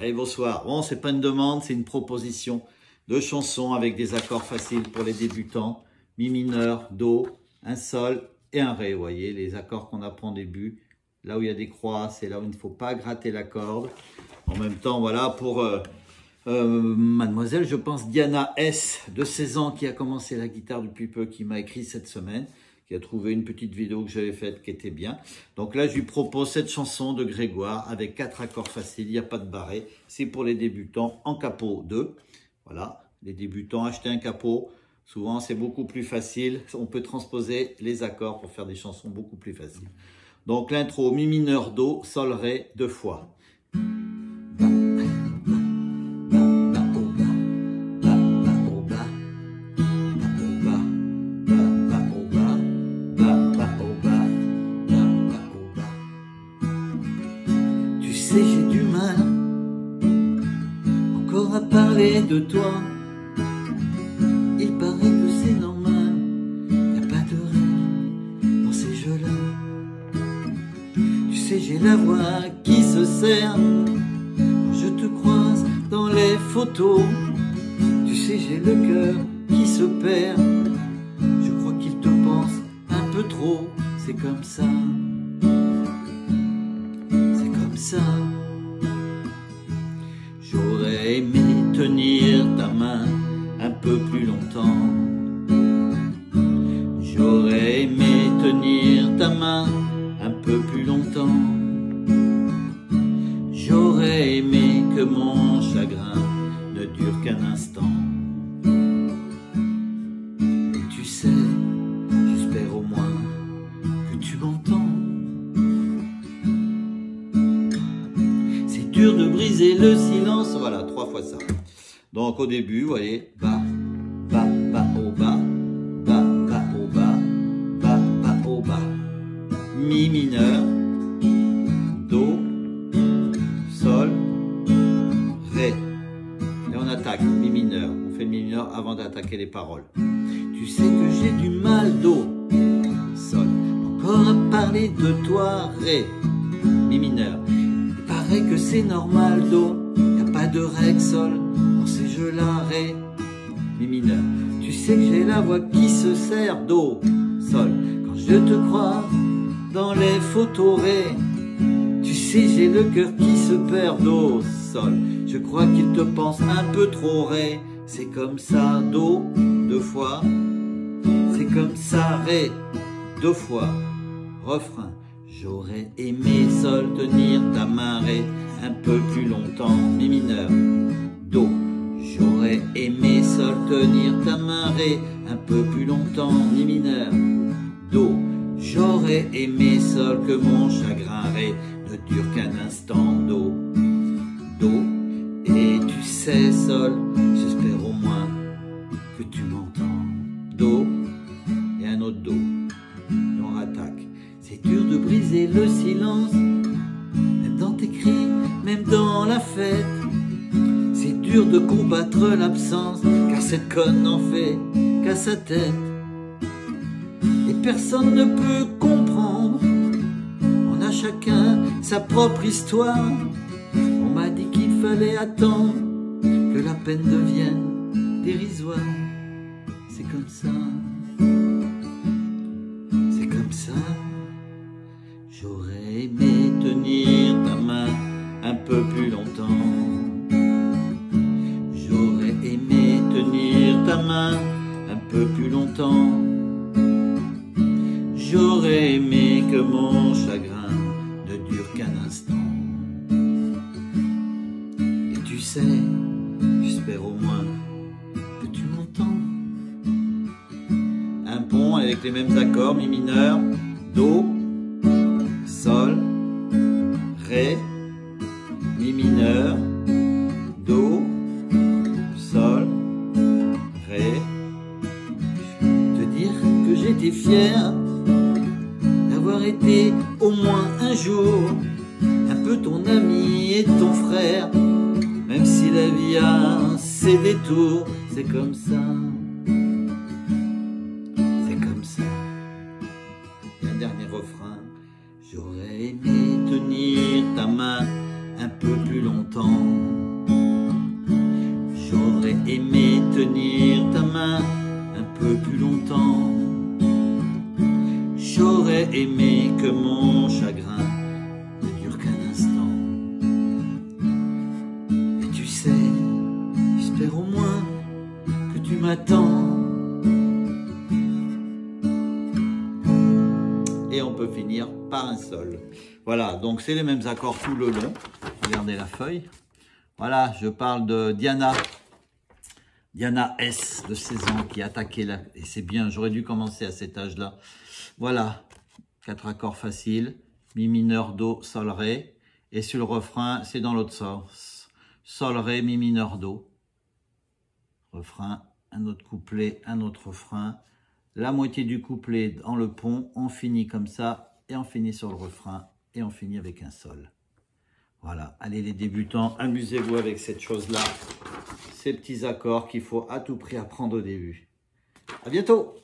Allez, bonsoir. Bon, c'est pas une demande, c'est une proposition de chanson avec des accords faciles pour les débutants. Mi mineur, Do, un Sol et un Ré. Vous voyez, les accords qu'on apprend au début. Là où il y a des croix, c'est là où il ne faut pas gratter la corde. En même temps, voilà, pour mademoiselle, je pense, Diana S, de 16 ans, qui a commencé la guitare depuis peu, qui m'a écrit cette semaine, qui a trouvé une petite vidéo que j'avais faite qui était bien. Donc là, je lui propose cette chanson de Grégoire avec 4 accords faciles, il n'y a pas de barré. C'est pour les débutants en capot 2. Voilà, les débutants, achetez un capot. Souvent, c'est beaucoup plus facile. On peut transposer les accords pour faire des chansons beaucoup plus faciles. Donc l'intro, Mi mineur, Do, Sol, Ré, 2 fois. Tu sais, j'ai du mal encore à parler de toi. Il paraît que c'est normal, y a pas de rêve dans ces jeux-là. Tu sais, j'ai la voix qui se serre quand je te croise dans les photos. Tu sais, j'ai le cœur qui se perd. Je crois qu'il te pense un peu trop. C'est comme ça. C'est comme ça. J'aurais aimé tenir ta main un peu plus longtemps. J'aurais aimé tenir ta main un peu plus longtemps. J'aurais aimé que mon chagrin ne dure qu'un instant. Et tu sais, j'espère au moins que tu m'entends. C'est dur de briser le silence. Voilà, 3 fois ça. Donc au début, vous voyez, bas, bas, bas, au bas, bas, bas, au bas, bas, bas, au bas. Mi mineur, Do, Sol, Ré. Et on attaque, Mi mineur. On fait le Mi mineur avant d'attaquer les paroles. Tu sais que j'ai du mal, Do, Sol. Encore à parler de toi, Ré, Mi mineur. Il paraît que c'est normal, Do. Y a pas de règle, Sol. Dans ces jeux-là, Ré, Mi mineur. Tu sais que j'ai la voix qui se serre, Do, Sol. Quand je te crois dans les photos, Ré. Tu sais, j'ai le cœur qui se perd, Do, Sol. Je crois qu'il te pense un peu trop, Ré. C'est comme ça, Do, 2 fois. C'est comme ça, Ré, 2 fois. Refrain. J'aurais aimé, Sol, tenir ta main, Ré, un peu plus longtemps. Mi mineur, Do. J'aurais aimé, Sol, tenir ta main, Ré, un peu plus longtemps. Mi mineur, Do. J'aurais aimé, Sol, que mon chagrin, Ré, ne dure qu'un instant. Do, Do. Et tu sais, Sol, j'espère au moins que tu m'entends. Do et un autre Do. Et on rattaque. C'est dur de briser le silence, même dans tes cris, même dans la fête. C'est dur de combattre l'absence, car cette conne n'en fait qu'à sa tête. Et personne ne peut comprendre, on a chacun sa propre histoire. On m'a dit qu'il fallait attendre que la peine devienne dérisoire. C'est comme ça, c'est comme ça. J'aurais aimé tenir ta main un peu plus longtemps. J'aurais aimé tenir ta main un peu plus longtemps. J'aurais aimé que mon chagrin ne dure qu'un instant. Et tu sais, j'espère au moins que tu m'entends. Un pont avec les mêmes accords, Mi mineur, Do, Sol, Ré, Mi mineur, Do, Sol, Ré. Te dire que j'étais fier d'avoir été au moins un jour un peu ton ami et ton frère, même si la vie a ses détours. C'est comme ça, c'est comme ça. Et un dernier refrain. J'aurais aimé tenir ta main un peu plus longtemps. aimé tenir ta main un peu plus longtemps. J'aurais aimé que mon chagrin ne dure qu'un instant. Et tu sais, j'espère au moins que tu m'attends. Et on peut finir par un sol. Voilà, donc c'est les mêmes accords tout le long. Regardez la feuille. Voilà, je parle de Diana. Diana S, de 16 ans, qui a attaqué là. Et c'est bien, j'aurais dû commencer à cet âge-là. Voilà, 4 accords faciles. Mi mineur, Do, Sol, Ré. Et sur le refrain, c'est dans l'autre sens. Sol, Ré, Mi mineur, Do. Refrain, un autre couplet, un autre refrain. La moitié du couplet dans le pont, on finit comme ça, et on finit sur le refrain, et on finit avec un sol. Voilà, allez les débutants, amusez-vous avec cette chose-là, ces petits accords qu'il faut à tout prix apprendre au début. À bientôt!